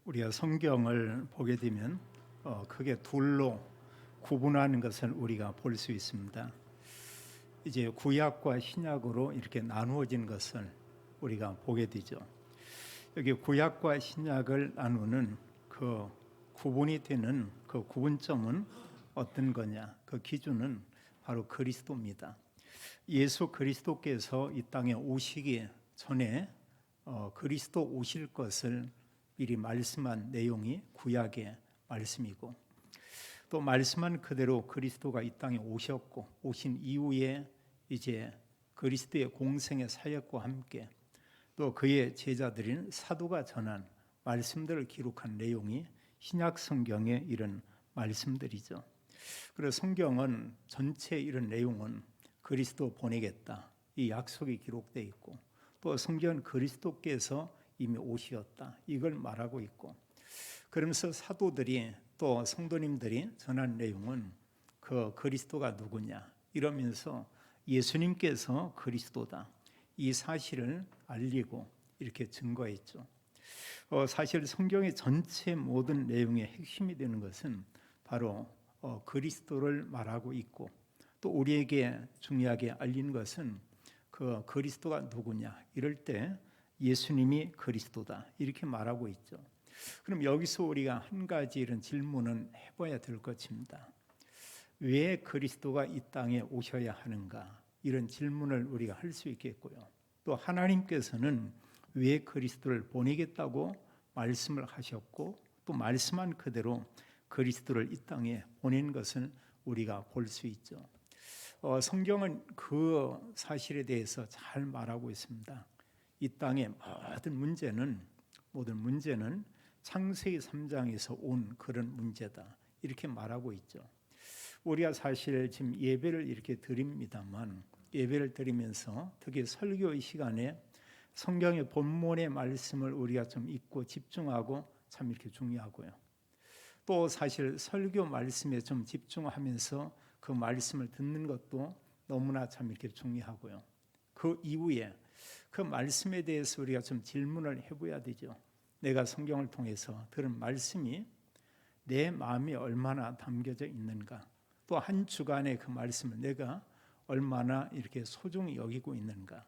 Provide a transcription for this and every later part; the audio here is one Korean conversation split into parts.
우리가 성경을 보게 되면 크게 둘로 구분하는 것을 우리가 볼 수 있습니다. 이제 구약과 신약으로 이렇게 나누어진 것을 우리가 보게 되죠. 여기 구약과 신약을 나누는 그 구분이 되는 그 구분점은 어떤 거냐? 그 기준은 바로 그리스도입니다. 예수 그리스도께서 이 땅에 오시기 전에 그리스도 오실 것을 미리 말씀한 내용이 구약의 말씀이고, 또 말씀한 그대로 그리스도가 이 땅에 오셨고, 오신 이후에 이제 그리스도의 공생의 사역과 함께 또 그의 제자들인 사도가 전한 말씀들을 기록한 내용이 신약 성경의 이런 말씀들이죠. 그래서 성경은 전체 이런 내용은 그리스도 보내겠다, 이 약속이 기록되어 있고, 또 성경은 그리스도께서 이미 오시었다, 이걸 말하고 있고, 그러면서 사도들이 또 성도님들이 전한 내용은 그 그리스도가 누구냐 이러면서 예수님께서 그리스도다, 이 사실을 알리고 이렇게 증거했죠. 사실 성경의 전체 모든 내용의 핵심이 되는 것은 바로 그리스도를 말하고 있고, 또 우리에게 중요하게 알린 것은 그 그리스도가 누구냐 이럴 때 예수님이 그리스도다 이렇게 말하고 있죠. 그럼 여기서 우리가 한 가지 이런 질문은 해봐야 될 것입니다. 왜 그리스도가 이 땅에 오셔야 하는가, 이런 질문을 우리가 할 수 있겠고요. 또 하나님께서는 왜 그리스도를 보내겠다고 말씀을 하셨고, 또 말씀한 그대로 그리스도를 이 땅에 보낸 것을 우리가 볼 수 있죠. 성경은 그 사실에 대해서 잘 말하고 있습니다. 이 땅의 모든 문제는 창세기 3장에서 온 그런 문제다, 이렇게 말하고 있죠. 우리가 사실 지금 예배를 이렇게 드립니다만, 예배를 드리면서 특히 설교의 시간에 성경의 본문의 말씀을 우리가 좀 읽고 집중하고 참 이렇게 중요하고요. 또 사실 설교 말씀에 좀 집중하면서 그 말씀을 듣는 것도 너무나 참 이렇게 중요하고요. 그 이후에 그 말씀에 대해서 우리가 좀 질문을 해봐야 되죠. 내가 성경을 통해서 들은 말씀이 내 마음에 얼마나 담겨져 있는가, 또 한 주간의 그 말씀을 내가 얼마나 이렇게 소중히 여기고 있는가,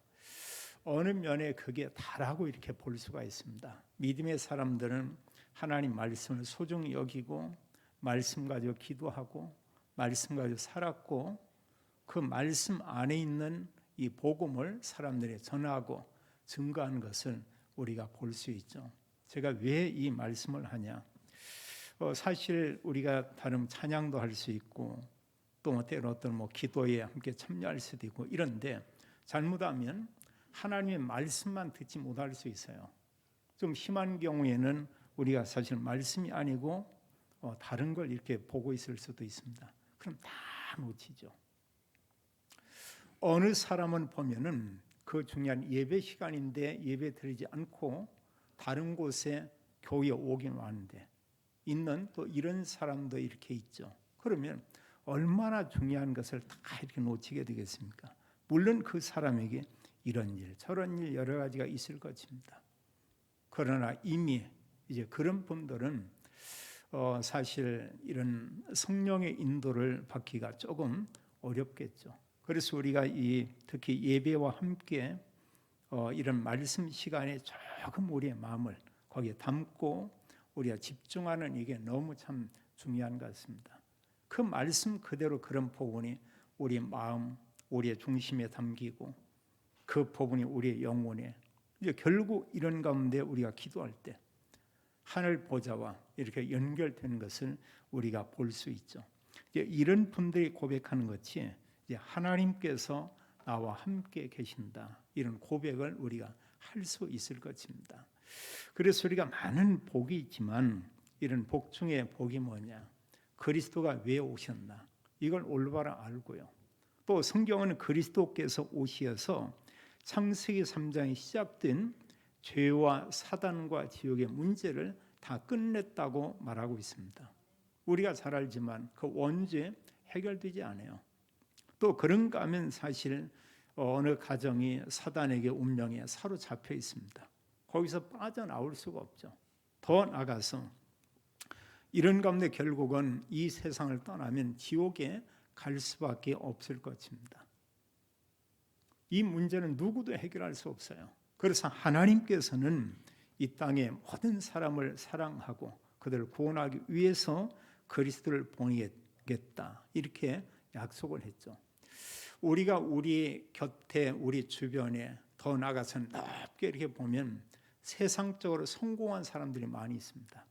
어느 면에 그게 다라고 이렇게 볼 수가 있습니다. 믿음의 사람들은 하나님 말씀을 소중히 여기고, 말씀 가지고 기도하고, 말씀 가지고 살았고, 그 말씀 안에 있는 이 복음을 사람들에게 전하고 증거하는 것을 우리가 볼 수 있죠. 제가 왜 이 말씀을 하냐, 사실 우리가 다른 찬양도 할 수 있고, 또 때로 어떤 기도에 함께 참여할 수도 있고 이런데, 잘못하면 하나님의 말씀만 듣지 못할 수 있어요. 좀 심한 경우에는 우리가 사실 말씀이 아니고 다른 걸 이렇게 보고 있을 수도 있습니다. 그럼 다 놓치죠. 어느 사람은 보면은 그 중요한 예배 시간인데 예배 드리지 않고 다른 곳에 교회에 오긴 왔는데 있는, 또 이런 사람도 이렇게 있죠. 그러면 얼마나 중요한 것을 다 이렇게 놓치게 되겠습니까? 물론 그 사람에게 이런 일 저런 일 여러 가지가 있을 것입니다. 그러나 이미 이제 그런 분들은 사실 이런 성령의 인도를 받기가 조금 어렵겠죠. 그래서 우리가 특히 예배와 함께 이런 말씀 시간에 조금 우리의 마음을 거기에 담고 우리가 집중하는, 이게 너무 참 중요한 것 같습니다. 그 말씀 그대로 그런 복음이 우리 마음, 우리의 중심에 담기고, 그 복음이 우리의 영혼에, 이제 결국 이런 가운데 우리가 기도할 때 하늘 보좌와 이렇게 연결되는 것을 우리가 볼 수 있죠. 이제 이런 분들이 고백하는 것이 이제 하나님께서 나와 함께 계신다, 이런 고백을 우리가 할 수 있을 것입니다. 그래서 우리가 많은 복이 있지만 이런 복 중에 복이 뭐냐, 그리스도가 왜 오셨나, 이걸 올바로 알고요. 또 성경은 그리스도께서 오셔서 창세기 3장에 시작된 죄와 사단과 지옥의 문제를 다 끝냈다고 말하고 있습니다. 우리가 잘 알지만 그 원죄 해결되지 않아요. 또 그런가 하면 사실 어느 가정이 사단에게 운명에 사로잡혀 있습니다. 거기서 빠져나올 수가 없죠. 더 나가서 이런 가운데 결국은 이 세상을 떠나면 지옥에 갈 수밖에 없을 것입니다. 이 문제는 누구도 해결할 수 없어요. 그래서 하나님께서는 이 땅에 모든 사람을 사랑하고 그들을 구원하기 위해서 그리스도를 보내겠다 이렇게 약속을 했죠. 우리가 우리 곁에 우리 주변에 더 나아가서 넓게 이렇게 보면 세상적으로 성공한 사람들이 많이 있습니다.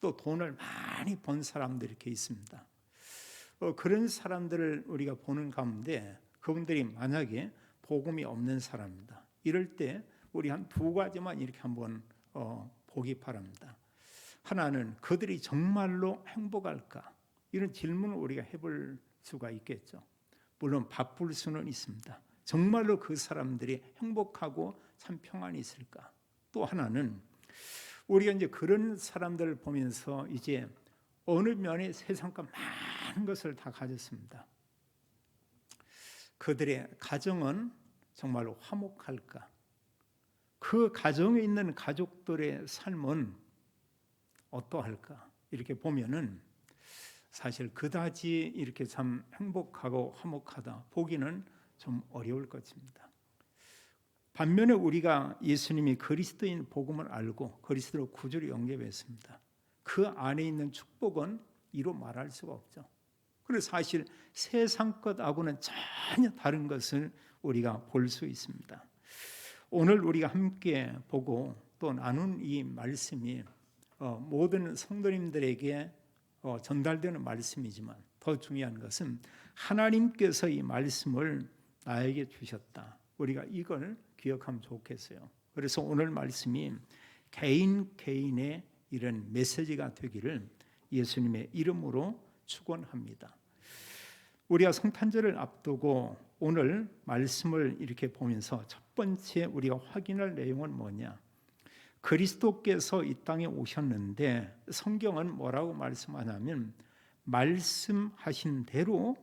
또 돈을 많이 번 사람들이 이렇게 있습니다. 그런 사람들을 우리가 보는 가운데 그분들이 만약에 복음이 없는 사람입니다. 이럴 때 우리 한 두 가지만 이렇게 한번 보기 바랍니다. 하나는 그들이 정말로 행복할까? 이런 질문을 우리가 해볼 수가 있겠죠. 물론 바쁠 수는 있습니다. 정말로 그 사람들이 행복하고 참 평안이 있을까? 또 하나는 우리가 이제 그런 사람들을 보면서 이제 어느 면에 세상과 많은 것을 다 가졌습니다. 그들의 가정은 정말로 화목할까? 그 가정에 있는 가족들의 삶은 어떠할까? 이렇게 보면은 사실 그다지 이렇게 참 행복하고 화목하다 보기는 좀 어려울 것입니다. 반면에 우리가 예수님이 그리스도인 복음을 알고 그리스도로 구주로 영접했습니다. 그 안에 있는 축복은 이로 말할 수가 없죠. 그래서 사실 세상 것하고는 전혀 다른 것을 우리가 볼 수 있습니다. 오늘 우리가 함께 보고 또 나눈 이 말씀이 모든 성도님들에게 전달되는 말씀이지만 더 중요한 것은 하나님께서 이 말씀을 나에게 주셨다. 우리가 이걸 기억하면 좋겠어요. 그래서 오늘 말씀이 개인의 이런 메시지가 되기를 예수님의 이름으로 축원합니다. 우리가 성탄절을 앞두고 오늘 말씀을 이렇게 보면서 첫 번째 우리가 확인할 내용은 뭐냐? 그리스도께서 이 땅에 오셨는데 성경은 뭐라고 말씀하냐면 말씀하신 대로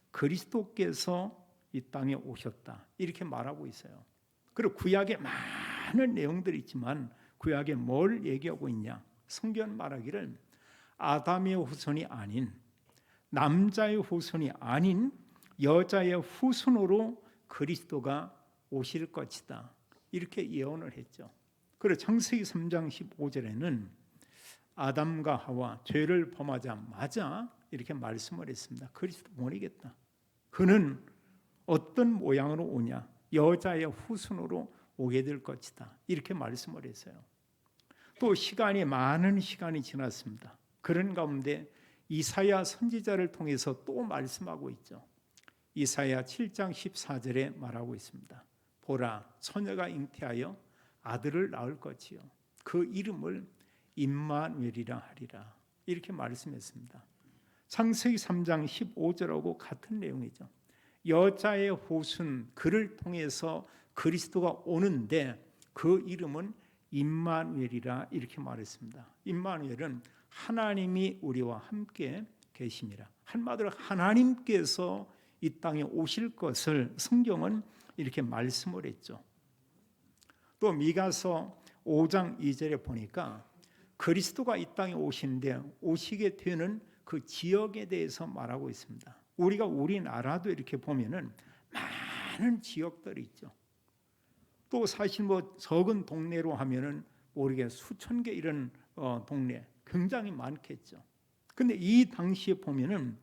그리스도께서 이 땅에 오셨다 이렇게 말하고 있어요. 그리고 구약에 많은 내용들이 있지만 구약에 뭘 얘기하고 있냐? 성경은 말하기를 아담의 후손이 아닌 남자의 후손이 아닌 여자의 후손으로 그리스도가 오실 것이다 이렇게 예언을 했죠. 그리고 창세기 3장 15절에는 아담과 하와 죄를 범하자마자 이렇게 말씀을 했습니다. 그리스도 보내겠다. 그는 어떤 모양으로 오냐? 여자의 후손으로 오게 될 것이다. 이렇게 말씀을 했어요. 또 많은 시간이 지났습니다. 그런 가운데 이사야 선지자를 통해서 또 말씀하고 있죠. 이사야 7장 14절에 말하고 있습니다. 보라, 처녀가 잉태하여 아들을 낳을 것이요 그 이름을 임마누엘이라 하리라 이렇게 말씀했습니다. 창세기 3장 15절하고 같은 내용이죠. 여자의 후손 그를 통해서 그리스도가 오는데 그 이름은 임마누엘이라 이렇게 말했습니다. 임마누엘은 하나님이 우리와 함께 계심이라. 한마디로 하나님께서 이 땅에 오실 것을 성경은 이렇게 말씀을 했죠. 또 미가서 5장 2절에 보니까 그리스도가 이 땅에 오시는데 오시게 되는 그 지역에 대해서 말하고 있습니다. 우리나라도 이렇게 보면은 많은 지역들이 있죠. 또 사실 적은 동네로 하면은 우리가 수천 개 이런 동네 굉장히 많겠죠. 근데 이 당시에 보면은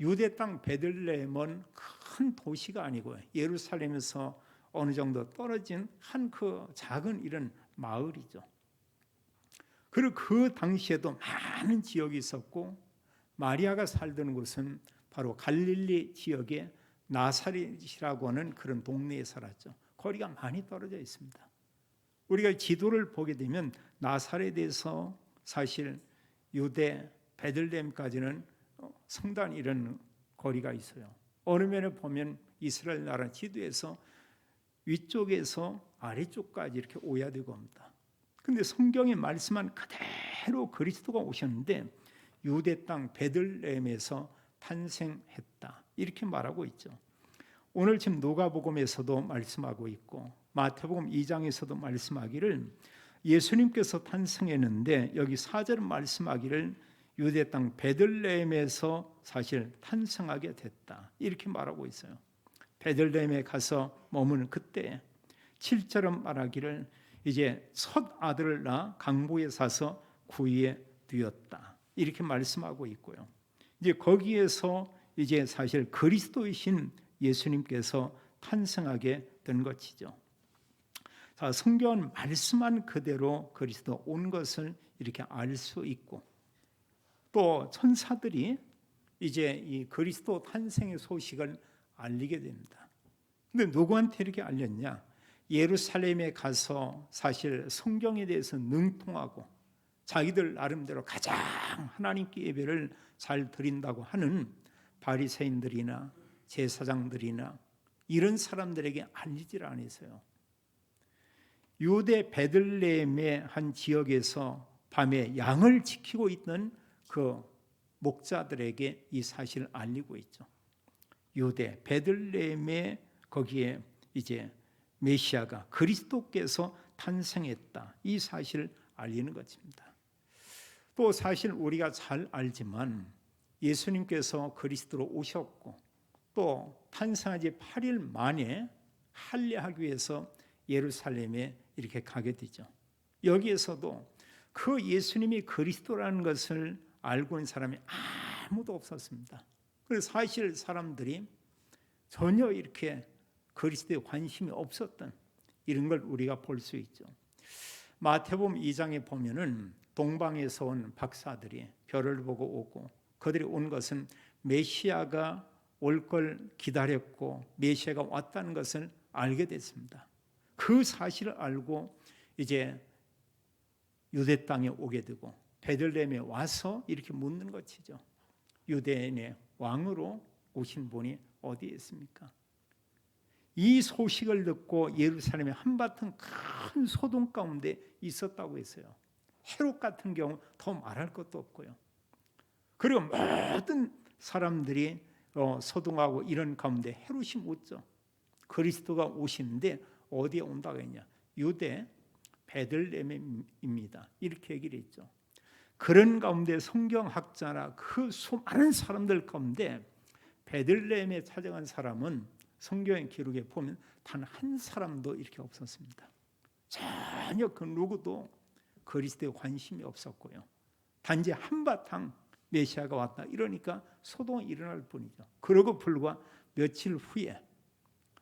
유대 땅 베들레헴은 큰 도시가 아니고 예루살렘에서 어느 정도 떨어진 한 그 작은 이런 마을이죠. 그리고 그 당시에도 많은 지역이 있었고 마리아가 살던 곳은 바로 갈릴리 지역의 나사렛이라고 하는 그런 동네에 살았죠. 거리가 많이 떨어져 있습니다. 우리가 지도를 보게 되면 나사렛에서 사실 유대 베들레헴까지는 상당히 이런 거리가 있어요. 어느 면에 보면 이스라엘 나라 지도에서 위쪽에서 아래쪽까지 이렇게 오야되고 합니다. 그런데 성경에 말씀한 그대로 그리스도가 오셨는데 유대 땅 베들레헴에서 탄생했다 이렇게 말하고 있죠. 오늘 지금 누가복음에서도 말씀하고 있고 마태복음 2장에서도 말씀하기를 예수님께서 탄생했는데 여기 4절 말씀하기를 유대 땅 베들레헴에서 사실 탄생하게 됐다, 이렇게 말하고 있어요. 베들레헴에 가서 머무는 그때 7절은 말하기를 이제 첫 아들을 낳아 강보에 사서 구위에 두었다, 이렇게 말씀하고 있고요. 이제 거기에서 이제 사실 그리스도이신 예수님께서 탄생하게 된 것이죠. 자, 성경은 말씀한 그대로 그리스도 온 것을 이렇게 알 수 있고, 또 천사들이 이제 이 그리스도 탄생의 소식을 알리게 됩니다. 근데 누구한테 이렇게 알렸냐? 예루살렘에 가서 사실 성경에 대해서 능통하고 자기들 나름대로 가장 하나님께 예배를 잘 드린다고 하는 바리새인들이나 제사장들이나 이런 사람들에게 알리질 않았어요. 유대 베들레헴의 한 지역에서 밤에 양을 지키고 있던 그 목자들에게 이 사실을 알리고 있죠. 유대 베들레헴에 거기에 이제 메시아가 그리스도께서 탄생했다, 이 사실을 알리는 것입니다. 또 사실 우리가 잘 알지만 예수님께서 그리스도로 오셨고 또 탄생한 지 8일 만에 할례하기 위해서 예루살렘에 이렇게 가게 되죠. 여기에서도 그 예수님이 그리스도라는 것을 알고 있는 사람이 아무도 없었습니다. 그래서 사실 사람들이 전혀 이렇게 그리스도에 관심이 없었던 이런 걸 우리가 볼 수 있죠. 마태복음 2장에 보면은 동방에서 온 박사들이 별을 보고 오고, 그들이 온 것은 메시아가 올 걸 기다렸고 메시아가 왔다는 것을 알게 됐습니다. 그 사실을 알고 이제 유대 땅에 오게 되고 베들레헴에 와서 이렇게 묻는 것이죠. 유대인의 왕으로 오신 분이 어디에 있습니까? 이 소식을 듣고 예루살렘의 한바탕 큰 소동 가운데 있었다고 했어요. 헤롯 같은 경우 더 말할 것도 없고요. 그리고 모든 사람들이 소동하고 이런 가운데 헤롯이 묻죠. 그리스도가 오시는데 어디에 온다고 했냐? 유대 베들레헴입니다, 이렇게 얘기를 했죠. 그런 가운데 성경학자나 그 수많은 사람들 가운데 베들레헴에 찾아간 사람은 성경의 기록에 보면 단 한 사람도 이렇게 없었습니다. 전혀 그 누구도 그리스도에 관심이 없었고요. 단지 한바탕 메시아가 왔다 이러니까 소동이 일어날 뿐이죠. 그러고 불과 며칠 후에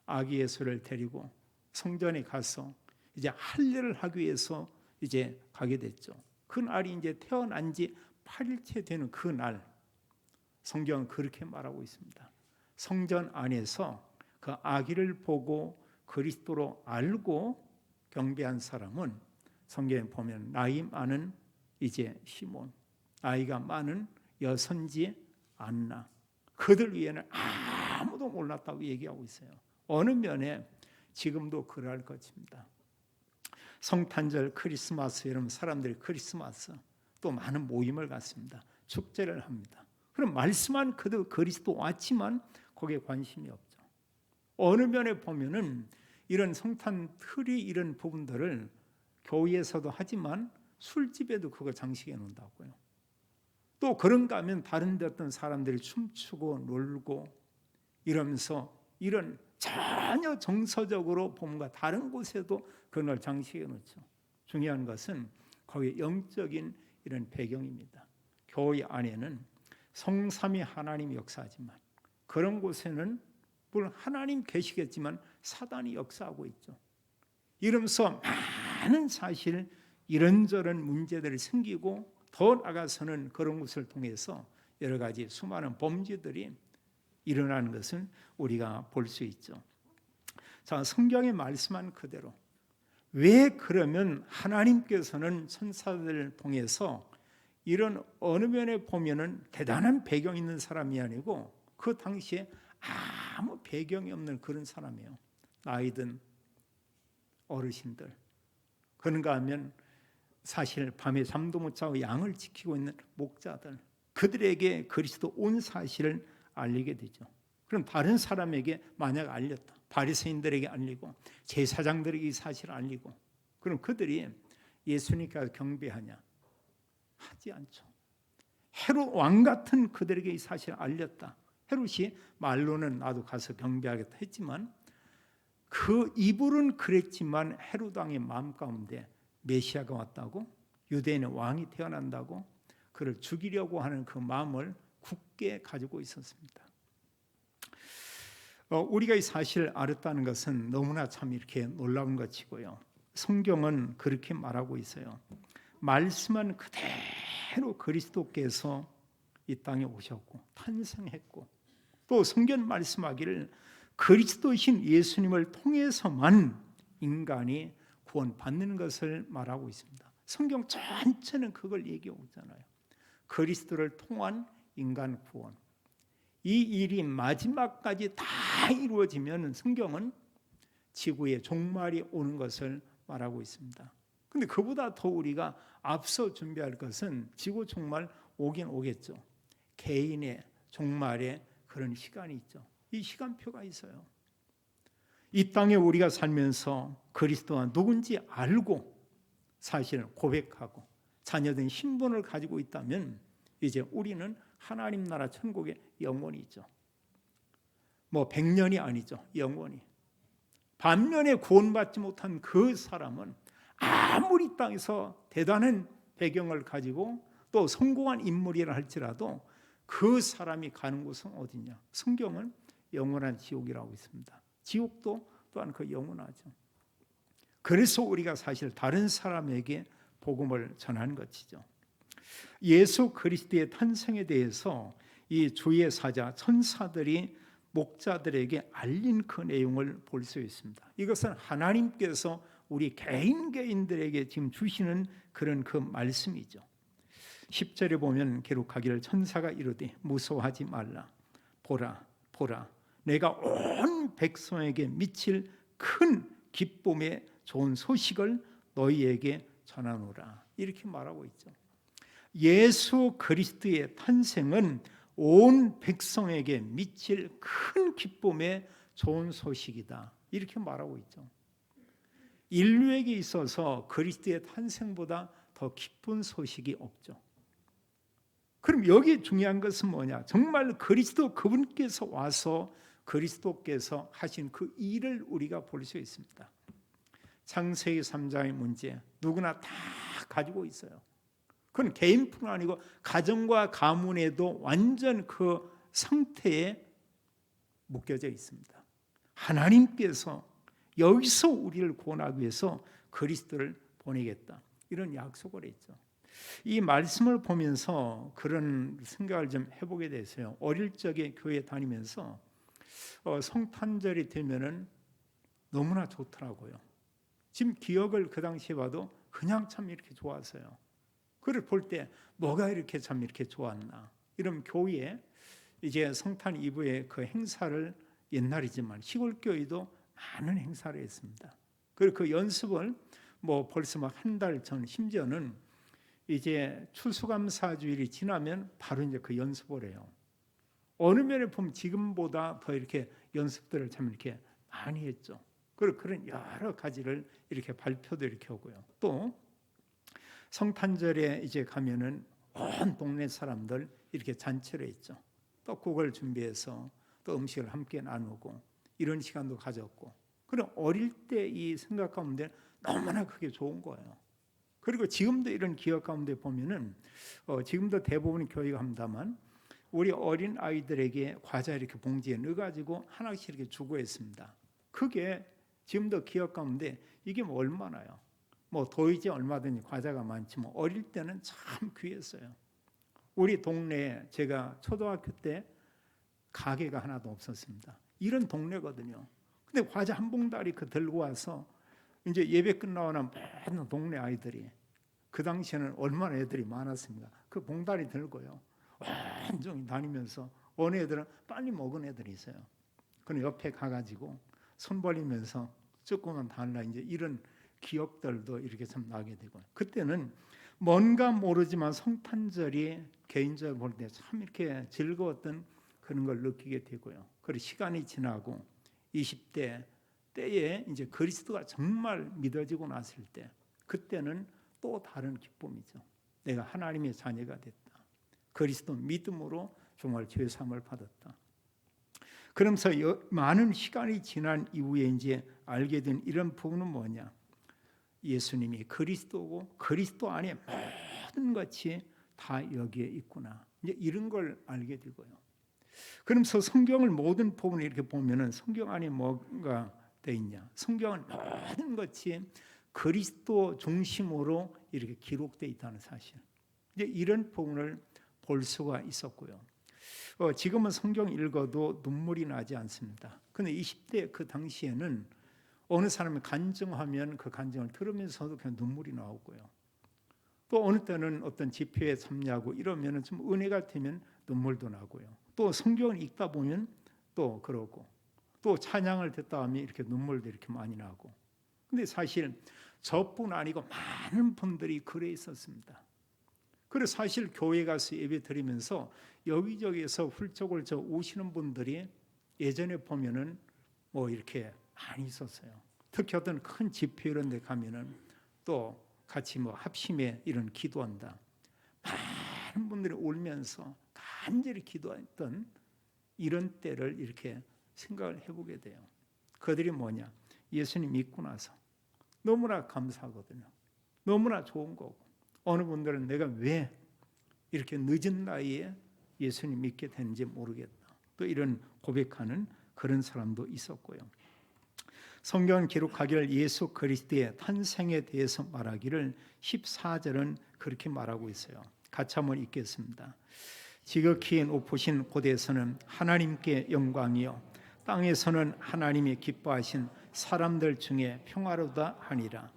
아기 예수를 데리고 성전에 가서 이제 할례를 하기 위해서 이제 가게 됐죠. 그 날이 이제 태어난 지 8일째 되는 그 날, 성경은 그렇게 말하고 있습니다. 성전 안에서 그 아기를 보고 그리스도로 알고 경배한 사람은 성경에 보면 나이 많은 이제 시몬, 나이가 많은 여선지 안나, 그들 위에는 아무도 몰랐다고 얘기하고 있어요. 어느 면에 지금도 그럴 것입니다. 성탄절 크리스마스, 여러분 사람들이 크리스마스 또 많은 모임을 갖습니다. 축제를 합니다. 그럼 말씀한 그들 그리스도 왔지만 거기에 관심이 없죠. 어느 면에 보면은 이런 성탄 틀이 이런 부분들을 교회에서도 하지만 술집에도 그거 장식해 놓는다고요. 또 그런가 하면 다른 데 어떤 사람들이 춤추고 놀고 이러면서 이런 전혀 정서적으로 봄과 다른 곳에도 그걸 장식해 놓죠. 중요한 것은 거기 영적인 이런 배경입니다. 교회 안에는 성삼위 하나님이 역사하지만 그런 곳에는 물론 하나님 계시겠지만 사단이 역사하고 있죠. 이러면서 많은 사실 이런저런 문제들이 생기고 더 나아가서는 그런 것을 통해서 여러 가지 수많은 범죄들이 일어나는 것은 우리가 볼 수 있죠. 자, 성경에 말씀한 그대로 왜 그러면 하나님께서는 천사들을 통해서 이런 어느 면에 보면은 대단한 배경 있는 사람이 아니고 그 당시에 아무 배경이 없는 그런 사람이에요. 나이든 어르신들. 그런가 하면 사실 밤에 잠도 못 자고 양을 지키고 있는 목자들, 그들에게 그리스도 온 사실을 알리게 되죠. 그럼 다른 사람에게 만약 알렸다, 바리새인들에게 알리고 제사장들에게 이 사실을 알리고, 그럼 그들이 예수님께서 경배하냐? 하지 않죠. 헤롯 왕 같은 그들에게 이 사실을 알렸다. 헤롯이 말로는 나도 가서 경배하겠다 했지만 그 입으로는 그랬지만 헤롯 왕의 마음 가운데 메시아가 왔다고, 유대인의 왕이 태어난다고, 그를 죽이려고 하는 그 마음을 굳게 가지고 있었습니다. 우리가 이 사실을 알았다는 것은 너무나 참 이렇게 놀라운 것이고요. 성경은 그렇게 말하고 있어요. 말씀은 그대로 그리스도께서 이 땅에 오셨고 탄생했고, 또 성경 말씀하기를 그리스도이신 예수님을 통해서만 인간이 구원받는 것을 말하고 있습니다. 성경 전체는 그걸 얘기하고 있잖아요. 그리스도를 통한 인간 구원. 이 일이 마지막까지 다 이루어지면 성경은 지구의 종말이 오는 것을 말하고 있습니다. 근데 그보다 더 우리가 앞서 준비할 것은 지구 종말 오긴 오겠죠. 개인의 종말에 그런 시간이 있죠. 이 시간표가 있어요. 이 땅에 우리가 살면서 그리스도가 누군지 알고 사실을 고백하고 자녀된 신분을 가지고 있다면 이제 우리는 하나님 나라 천국에 영원히 있죠. 뭐 100년이 아니죠. 영원히. 반면에 구원받지 못한 그 사람은 아무리 땅에서 대단한 배경을 가지고 또 성공한 인물이라 할지라도 그 사람이 가는 곳은 어디냐? 성경은 영원한 지옥이라고 있습니다. 지옥도 또한 그 영원하죠. 그래서 우리가 사실 다른 사람에게 복음을 전하는 것이죠. 예수 그리스도의 탄생에 대해서 이 주의 사자 천사들이 목자들에게 알린 그 내용을 볼 수 있습니다. 이것은 하나님께서 우리 개인들에게 지금 주시는 그런 그 말씀이죠. 10절에 보면 기록하기를 천사가 이르되 무서워하지 말라. 보라 보라 내가 온 백성에게 미칠 큰 기쁨의 좋은 소식을 너희에게 전하노라. 이렇게 말하고 있죠. 예수 그리스도의 탄생은 온 백성에게 미칠 큰 기쁨의 좋은 소식이다. 이렇게 말하고 있죠. 인류에게 있어서 그리스도의 탄생보다 더 기쁜 소식이 없죠. 그럼 여기 중요한 것은 뭐냐? 정말 그리스도 그분께서 와서 그리스도께서 하신 그 일을 우리가 볼 수 있습니다. 창세기 3장의 문제 누구나 다 가지고 있어요. 그건 개인뿐 아니고 가정과 가문에도 완전 그 상태에 묶여져 있습니다. 하나님께서 여기서 우리를 구원하기 위해서 그리스도를 보내겠다. 이런 약속을 했죠. 이 말씀을 보면서 그런 생각을 좀 해보게 됐어요. 어릴 적에 교회 다니면서 성탄절이 되면은 너무나 좋더라고요. 지금 기억을 그 당시에 봐도 그냥 참 이렇게 좋았어요. 그를 볼 때 뭐가 이렇게 참 이렇게 좋았나. 이러면 교회에 이제 성탄 이브의 그 행사를 옛날이지만 시골 교회도 많은 행사를 했습니다. 그리고 그 연습을 뭐 벌써 막 한 달 전, 심지어는 이제 추수감사주일이 지나면 바로 이제 그 연습을 해요. 어느 면에 보면 지금보다 더 이렇게 연습들을 참 이렇게 많이 했죠. 그리고 그런 여러 가지를 이렇게 발표도 이렇게 하고요. 또 성탄절에 이제 가면은 온 동네 사람들 이렇게 잔치를 했죠. 떡국을 준비해서 또 음식을 함께 나누고 이런 시간도 가졌고, 그럼 어릴 때 이 생각 가운데 너무나 그게 좋은 거예요. 그리고 지금도 이런 기억 가운데 보면은 지금도 대부분 교회가 합니다만 우리 어린 아이들에게 과자 이렇게 봉지에 넣어가지고 하나씩 이렇게 주고 했습니다. 그게 지금도 기억 가운데 이게 뭐 얼마나요? 뭐 더 이제 얼마든지 과자가 많지만 어릴 때는 참 귀했어요. 우리 동네에 제가 초등학교 때 가게가 하나도 없었습니다. 이런 동네거든요. 근데 과자 한 봉다리 그 들고 와서 이제 예배 끝나고 나면 모든 동네 아이들이, 그 당시에는 얼마나 애들이 많았습니까? 그 봉다리 들고요 온종일 다니면서 어느 애들은 빨리 먹은 애들이 있어요. 그럼 옆에 가가지고 손 벌리면서 조금만 달라, 이제 이런 기억들도 이렇게 참 나게 되고, 그때는 뭔가 모르지만 성탄절이 개인적으로 볼 때 참 이렇게 즐거웠던 그런 걸 느끼게 되고요. 그리고 시간이 지나고 20대 때에 이제 그리스도가 정말 믿어지고 났을 때, 그때는 또 다른 기쁨이죠. 내가 하나님의 자녀가 됐다. 그리스도 믿음으로 정말 죄 사함을 받았다. 그러면서 많은 시간이 지난 이후에 이제 알게 된 이런 부분은 뭐냐? 예수님이 그리스도고 그리스도 안에 모든 것이 다 여기에 있구나. 이제 이런 걸 알게 되고요. 그러면서 성경을 모든 부분을 이렇게 보면은 성경 안에 뭐가 돼 있냐? 성경은 모든 것이 그리스도 중심으로 이렇게 기록되어 있다는 사실. 이제 이런 부분을 볼 수가 있었고요. 지금은 성경 읽어도 눈물이 나지 않습니다. 근데 20대 그 당시에는 어느 사람이 간증하면 그 간증을 들으면서도 그냥 눈물이 나오고요. 또 어느 때는 어떤 집회에 참여하고 이러면은 좀 은혜가 되면 눈물도 나고요. 또 성경을 읽다 보면 또 그러고 또 찬양을 듣다 하면 이렇게 눈물도 이렇게 많이 나고. 근데 사실 저뿐 아니고 많은 분들이 그래 있었습니다. 그래서 사실 교회 가서 예배 드리면서 여기저기에서 훌쩍훌쩍 오시는 분들이 예전에 보면은 뭐 이렇게 많이 있었어요. 특히 어떤 큰 집회 이런 데 가면은 또 같이 뭐 합심해 이런 기도한다. 많은 분들이 울면서 간절히 기도했던 이런 때를 이렇게 생각을 해보게 돼요. 그들이 뭐냐? 예수님 믿고 나서 너무나 감사하거든요. 너무나 좋은 거고. 어느 분들은 내가 왜 이렇게 늦은 나이에 예수님 믿게 되는지 모르겠다. 또 이런 고백하는 그런 사람도 있었고요. 성경은 기록하기를 예수 그리스도의 탄생에 대해서 말하기를 14절은 그렇게 말하고 있어요. 같이 한번 읽겠습니다. 지극히 높으신 곳에서는 하나님께 영광이요 땅에서는 하나님이 기뻐하신 사람들 중에 평화로다 하니라.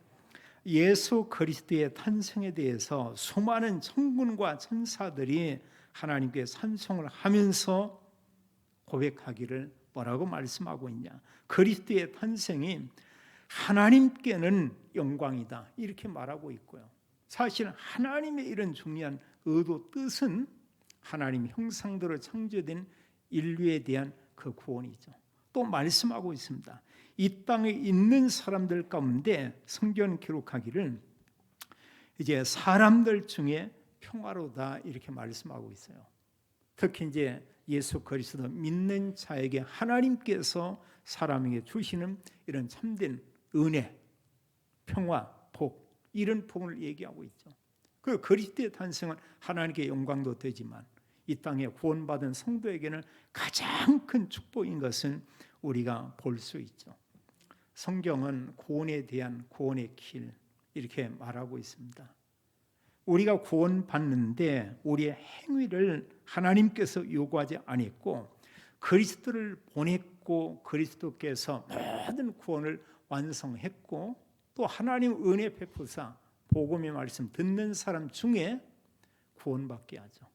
예수 그리스도의 탄생에 대해서 수많은 천군과 천사들이 하나님께 찬송을 하면서 고백하기를 뭐라고 말씀하고 있냐? 그리스도의 탄생이 하나님께는 영광이다 이렇게 말하고 있고요. 사실 하나님의 이런 중요한 의도 뜻은 하나님 형상대로 창조된 인류에 대한 그 구원이죠. 또 말씀하고 있습니다. 이 땅에 있는 사람들 가운데 성경 기록하기를 이제 사람들 중에 평화로다 이렇게 말씀하고 있어요. 특히 이제 예수 그리스도 믿는 자에게 하나님께서 사람에게 주시는 이런 참된 은혜, 평화, 복 이런 복을 얘기하고 있죠. 그 그리스도의 탄생은 하나님께 영광도 되지만 이 땅에 구원받은 성도에게는 가장 큰 축복인 것은 우리가 볼 수 있죠. 성경은 구원에 대한 구원의 길 이렇게 말하고 있습니다. 우리가 구원받는데 우리의 행위를 하나님께서 요구하지 않았고 그리스도를 보냈고 그리스도께서 모든 구원을 완성했고 또 하나님 은혜 베푸사 복음의 말씀 듣는 사람 중에 구원받게 하죠.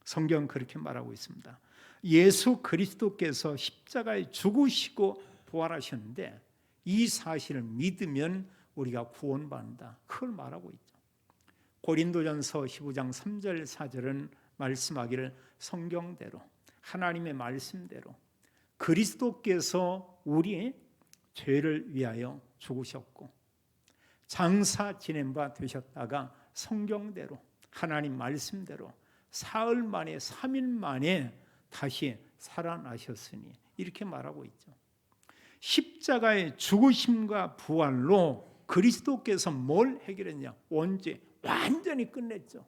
성경은 그렇게 말하고 있습니다. 예수 그리스도께서 십자가에 죽으시고 부활하셨는데 이 사실을 믿으면 우리가 구원받는다. 그걸 말하고 있죠. 고린도전서 15장 3절 4절은 말씀하기를 성경대로 하나님의 말씀대로 그리스도께서 우리의 죄를 위하여 죽으셨고 장사 지낸 바 되셨다가 성경대로 하나님 말씀대로 사흘 만에 3일 만에 다시 살아나셨으니 이렇게 말하고 있죠. 십자가의 죽으심과 부활로 그리스도께서 뭘 해결했냐? 언제? 완전히 끝냈죠.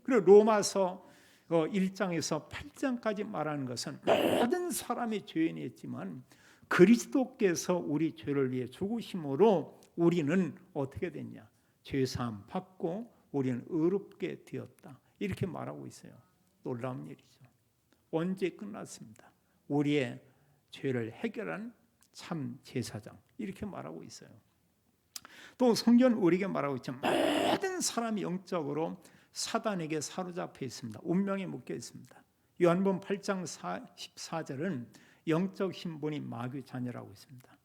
그리고 로마서 1장에서 8장까지 말하는 것은 모든 사람이 죄인이었지만 그리스도께서 우리 죄를 위해 죽으심으로 우리는 어떻게 됐냐? 죄사함 받고 우리는 의롭게 되었다. 이렇게 말하고 있어요. 놀라운 일이죠. 언제 끝났습니다. 우리의 죄를 해결한 참 제사장 이렇게 말하고 있어요. 또 성경은 우리에게 말하고 있죠. 모든 사람이 영적으로 사단에게 사로잡혀 있습니다. 운명에 묶여 있습니다. 요한복음 8장 14절은 영적 신분이 마귀 자녀라고 있습니다.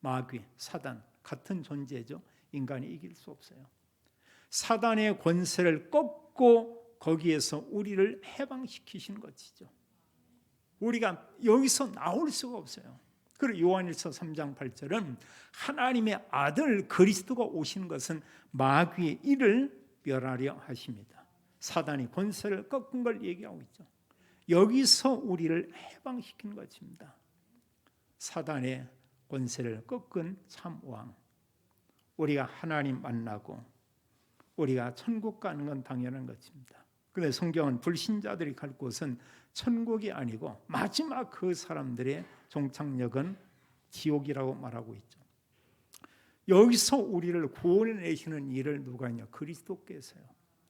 마귀, 사단 같은 존재죠. 인간이 이길 수 없어요. 사단의 권세를 꺾고 거기에서 우리를 해방시키신 것이죠. 우리가 여기서 나올 수가 없어요. 그리고 요한일서 3장 8절은 하나님의 아들 그리스도가 오신 것은 마귀의 일을 멸하려 하십니다. 사단이 권세를 꺾은 걸 얘기하고 있죠. 여기서 우리를 해방시킨 것입니다. 사단의 권세를 꺾은 참왕, 우리가 하나님 만나고 우리가 천국 가는 건 당연한 것입니다. 그런데 성경은 불신자들이 갈 곳은 천국이 아니고 마지막 그 사람들의 종착역은 지옥이라고 말하고 있죠. 여기서 우리를 구원해내시는 일을 누가 하냐? 그리스도께서요.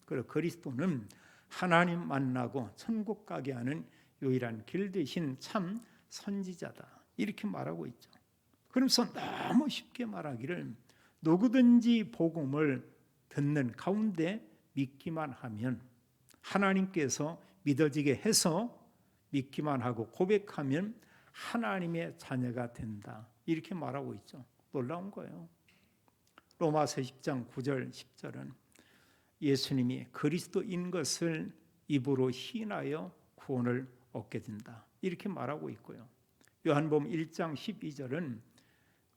그리고 그리스도는 하나님 만나고 천국 가게 하는 유일한 길 되신 참 선지자다, 이렇게 말하고 있죠. 그러면서 너무 쉽게 말하기를 누구든지 복음을 듣는 가운데 믿기만 하면, 하나님께서 믿어지게 해서 믿기만 하고 고백하면 하나님의 자녀가 된다, 이렇게 말하고 있죠. 놀라운 거예요. 로마서 10장 9절 10절은 예수님이 그리스도인 것을 입으로 시인하여 구원을 얻게 된다, 이렇게 말하고 있고요. 요한복음 1장 12절은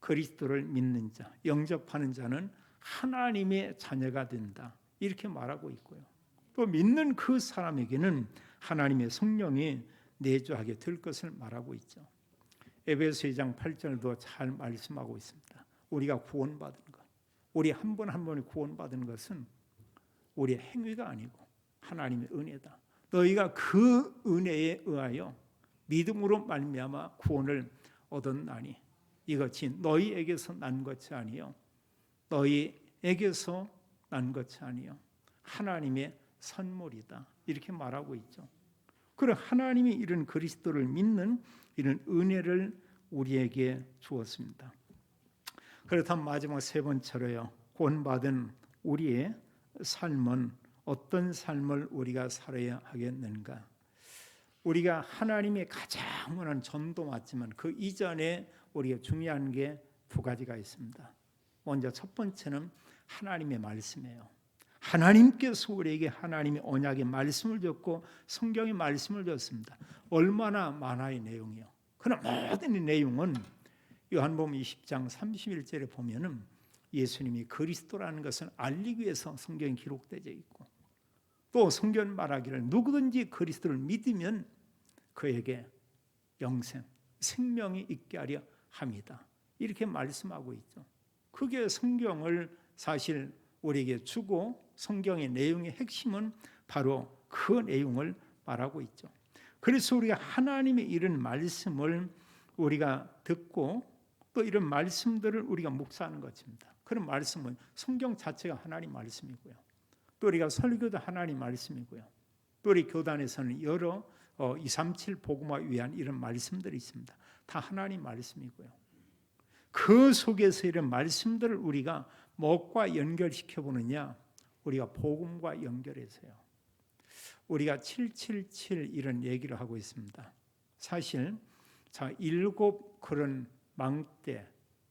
그리스도를 믿는 자, 영접하는 자는 하나님의 자녀가 된다, 이렇게 말하고 있고요. 또 믿는 그 사람에게는 하나님의 성령이 내주하게 될 것을 말하고 있죠. 에베소 2장 8절도 잘 말씀하고 있습니다. 우리가 구원받은 것, 우리 한 번 한 번이 구원받은 것은 우리의 행위가 아니고 하나님의 은혜다. 너희가 그 은혜에 의하여 믿음으로 말미암아 구원을 얻었나니 이것이 너희에게서 난 것이 아니요 너희에게서 난 것이 아니요 하나님의 선물이다, 이렇게 말하고 있죠. 그리고 하나님이 이런 그리스도를 믿는 이런 은혜를 우리에게 주었습니다. 그렇다면 마지막 세 번째로요, 구원받은 우리의 삶은 어떤 삶을 우리가 살아야 하겠는가? 우리가 하나님의 가장 원하는 전도 맞지만 그 이전에 우리가 중요한 게 두 가지가 있습니다. 먼저 첫 번째는 하나님의 말씀이에요. 하나님께서 우리에게 하나님의 언약의 말씀을 줬고 성경의 말씀을 줬습니다. 얼마나 많아의 내용이요. 그러나 모든 이 내용은 요한복음 20장 31절에 보면은 예수님이 그리스도라는 것을 알리기 위해서 성경이 기록되어 있고, 또 성경 말하기를 누구든지 그리스도를 믿으면 그에게 영생, 생명이 있게 하려 합니다, 이렇게 말씀하고 있죠. 그게 성경을 사실 우리에게 주고 성경의 내용의 핵심은 바로 그 내용을 말하고 있죠. 그래서 우리가 하나님의 이런 말씀을 우리가 듣고 또 이런 말씀들을 우리가 묵상하는 것입니다. 그런 말씀은 성경 자체가 하나님 말씀이고요. 또 우리가 설교도 하나님 말씀이고요. 또 우리 교단에서는 여러 237 복음화 위한 이런 말씀들이 있습니다. 다 하나님 말씀이고요. 그 속에서 이런 말씀들을 우리가 무엇과 연결시켜 보느냐? 우리가 복음과 연결해서요. 우리가 777 이런 얘기를 하고 있습니다. 사실 자, 7 그런 망대,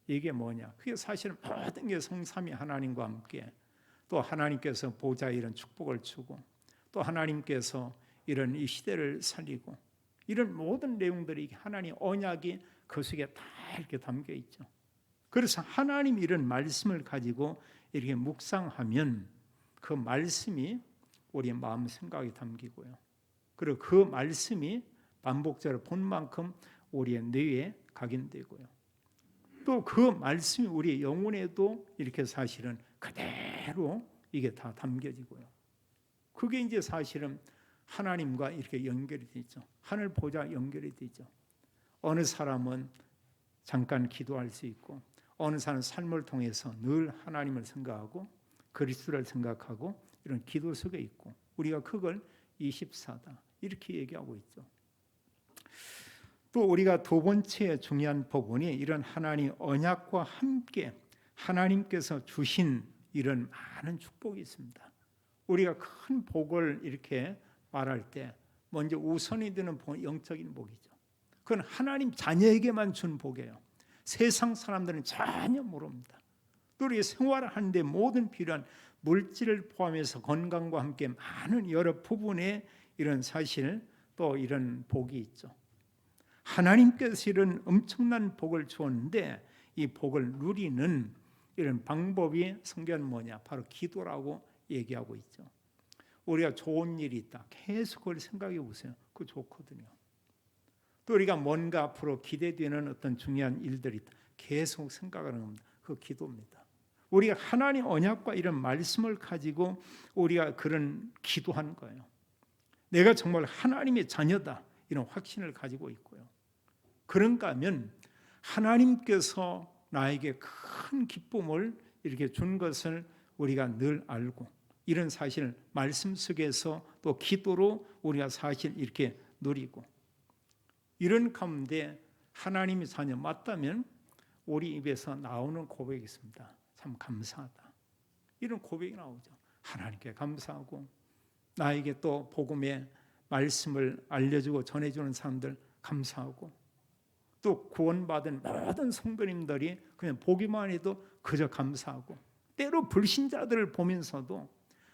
이게 뭐냐? 그게 사실 모든 게 성삼위 하나님과 함께, 또 하나님께서 보좌에 이런 축복을 주고, 또 하나님께서 이런 이 시대를 살리고, 이런 모든 내용들이 하나님 언약이 그 속에 다 이렇게 담겨 있죠. 그래서 하나님 이런 말씀을 가지고 이렇게 묵상하면 그 말씀이 우리의 마음 생각에 담기고요. 그리고 그 말씀이 반복적으로 본 만큼 우리의 뇌에 각인되고요. 또 그 말씀이 우리의 영혼에도 이렇게 사실은 그대로 이게 다 담겨지고요. 그게 이제 사실은 하나님과 이렇게 연결이 되죠. 하늘 보좌 연결이 되죠. 어느 사람은 잠깐 기도할 수 있고, 어느 사람은 삶을 통해서 늘 하나님을 생각하고 그리스도를 생각하고 이런 기도 속에 있고, 우리가 그걸 24다 이렇게 얘기하고 있죠. 또 우리가 두 번째 중요한 부분이 이런 하나님 언약과 함께 하나님께서 주신 이런 많은 축복이 있습니다. 우리가 큰 복을 이렇게 말할 때 먼저 우선이 되는 복은 영적인 복이죠. 그건 하나님 자녀에게만 준 복이에요. 세상 사람들은 전혀 모릅니다. 또 우리 생활하는데 모든 필요한 물질을 포함해서 건강과 함께 많은 여러 부분에 이런 사실 또 이런 복이 있죠. 하나님께서 이런 엄청난 복을 주었는데 이 복을 누리는 이런 방법이 성경은 뭐냐? 바로 기도라고 얘기하고 있죠. 우리가 좋은 일이 있다. 계속 그걸 생각해 보세요. 그거 좋거든요. 또 우리가 뭔가 앞으로 기대되는 어떤 중요한 일들이 있다. 계속 생각하는 겁니다. 그 기도입니다. 우리가 하나님 언약과 이런 말씀을 가지고 우리가 그런 기도하는 거예요. 내가 정말 하나님의 자녀다. 이런 확신을 가지고 있고요. 그런가 하면 하나님께서 나에게 큰 기쁨을 이렇게 준 것을 우리가 늘 알고 이런 사실을 말씀 속에서 또 기도로 우리가 사실 이렇게 누리고 이런 가운데 하나님의 자녀 맞다면 우리 입에서 나오는 고백이 있습니다. 참 감사하다. 이런 고백이 나오죠. 하나님께 감사하고 나에게 또 복음의 말씀을 알려주고 전해주는 사람들 감사하고 또 구원받은 모든 성도님들이 그냥 보기만 해도 그저 감사하고 때로 불신자들을 보면서도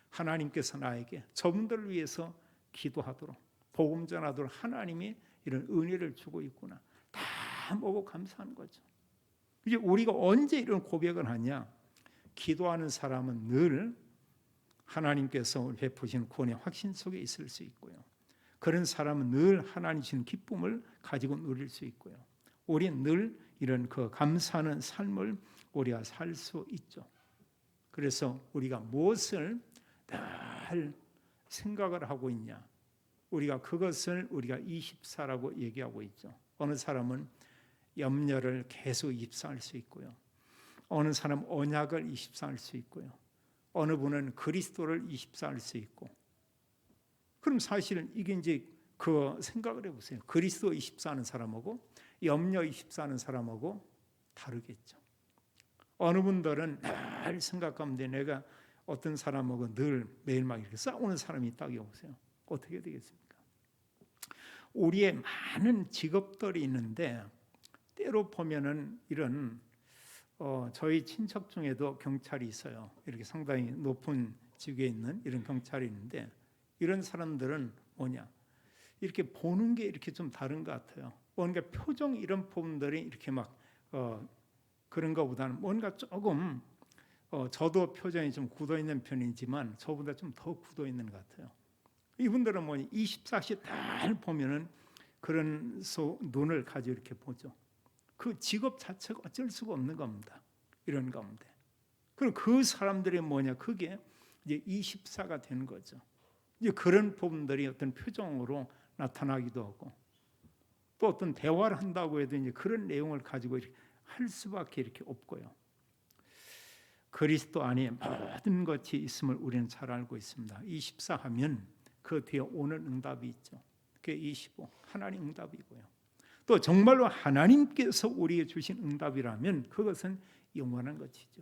하나님께서 나에게 저분들을 위해서 기도하도록 복음 전하도록 하나님이 이런 은혜를 주고 있구나. 다 보고 감사하는 거죠. 이제 우리가 언제 이런 고백을 하냐? 기도하는 사람은 늘 하나님께서 베푸신 구원의 확신 속에 있을 수 있고요. 그런 사람은 늘 하나님 주신 기쁨을 가지고 누릴 수 있고요. 우리는 늘 이런 그 감사하는 삶을 우리가 살 수 있죠. 그래서 우리가 무엇을 늘 생각을 하고 있냐? 우리가 그것을 우리가 24라고 얘기하고 있죠. 어느 사람은 염려를 계속 24할 수 있고요. 어느 사람은 언약을 24할 수 있고요. 어느 분은 그리스도를 24할 수 있고. 그럼 사실은 이게 이제 그 생각을 해보세요. 그리스도 24하는 사람하고 염려 24하는 사람하고 다르겠죠. 어느 분들은 늘 생각하면 내가 어떤 사람하고 늘 매일 막 이렇게 싸우는 사람이 있다고 해보세요. 어떻게 되겠습니까? 우리의 많은 직업들이 있는데 때로 보면은 이런 저희 친척 중에도 경찰이 있어요. 이렇게 상당히 높은 직위에 있는 이런 경찰이 있는데 이런 사람들은 뭐냐? 이렇게 보는 게 이렇게 좀 다른 것 같아요. 뭔가 표정 이런 부분들이 이렇게 막 그런 것보다는 뭔가 조금 저도 표정이 좀 굳어 있는 편이지만 저보다 좀 더 굳어 있는 것 같아요. 이분들은 뭐냐? 24시 다 보면은 그런 눈을 가지고 이렇게 보죠. 그 직업 자체가 어쩔 수가 없는 겁니다. 이런 가운데. 그럼 그 사람들이 뭐냐? 그게 이제 24가 되는 거죠. 이제 그런 부분들이 어떤 표정으로 나타나기도 하고 또 어떤 대화를 한다고 해도 이제 그런 내용을 가지고 할 수밖에 이렇게 없고요. 그리스도 안에 모든 것이 있음을 우리는 잘 알고 있습니다. 24 하면 그 뒤에 오는 응답이 있죠. 그게 25 하나님 응답이고요. 또 정말로 하나님께서 우리에게 주신 응답이라면 그것은 영원한 것이죠.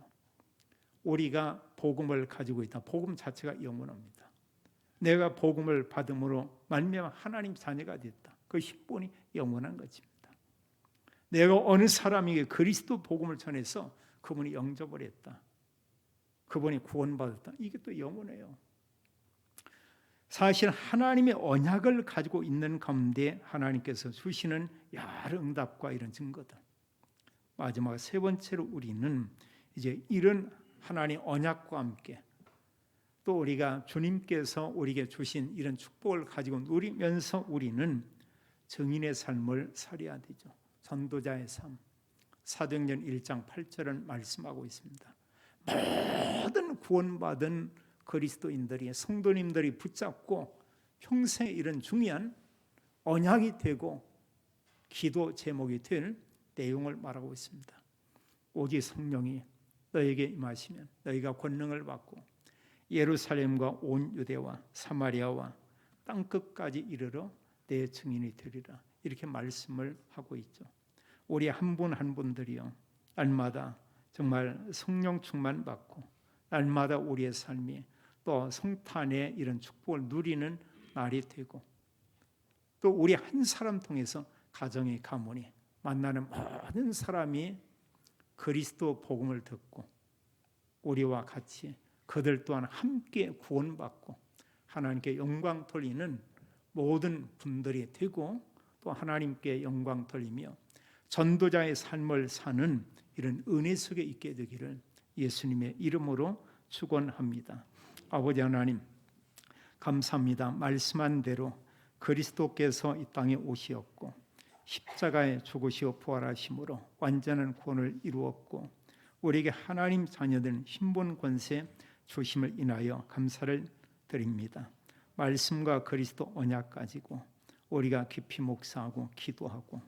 우리가 복음을 가지고 있다. 복음 자체가 영원합니다. 내가 복음을 받음으로 말미암아 하나님 자녀가 됐다. 그 식본이 영원한 것입니다. 내가 어느 사람에게 그리스도 복음을 전해서 그분이 영접을 했다. 그분이 구원받았다. 이게 또 영원해요. 사실 하나님의 언약을 가지고 있는 가운데 하나님께서 주시는 여러 응답과 이런 증거들. 마지막 세 번째로 우리는 이제 이런 하나님 언약과 함께 또 우리가 주님께서 우리에게 주신 이런 축복을 가지고 누리면서 우리는 증인의 삶을 살아야 되죠. 전도자의 삶. 사도행전 1장 8절은 말씀하고 있습니다. 모든 구원받은 그리스도인들이 성도님들이 붙잡고 평생 이런 중요한 언약이 되고 기도 제목이 될 내용을 말하고 있습니다. 오직 성령이 너에게 임하시면 너희가 권능을 받고 예루살렘과 온 유대와 사마리아와 땅끝까지 이르러 내 증인이 되리라. 이렇게 말씀을 하고 있죠. 우리 한 분 한 분들이요 날마다 정말 성령 충만 받고 날마다 우리의 삶이 또 성탄의 이런 축복을 누리는 날이 되고 또 우리 한 사람 통해서 가정의 가문이 만나는 모든 사람이 그리스도 복음을 듣고 우리와 같이 그들 또한 함께 구원받고 하나님께 영광 돌리는 모든 분들이 되고 또 하나님께 영광 돌리며 전도자의 삶을 사는 이런 은혜 속에 있게 되기를 예수님의 이름으로 축원합니다. 아버지 하나님, 감사합니다. 말씀한 대로 그리스도께서 이 땅에 오시었고 십자가에 죽으시어 부활하심으로 완전한 구원을 이루었고 우리에게 하나님 자녀된 신분 권세 주심을 인하여 감사를 드립니다. 말씀과 그리스도 언약 가지고 우리가 깊이 묵상하고 기도하고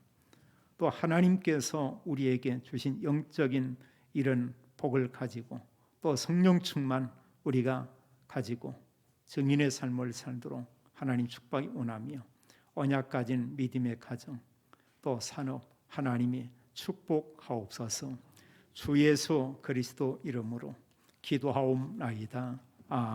또 하나님께서 우리에게 주신 영적인 이런 복을 가지고 또 성령 충만 우리가 가지고 증인의 삶을 살도록 하나님 축복이 원하며 언약 가진 믿음의 가정 또 산업 하나님이 축복하옵소서. 주 예수 그리스도 이름으로 기도하옵나이다. 아멘.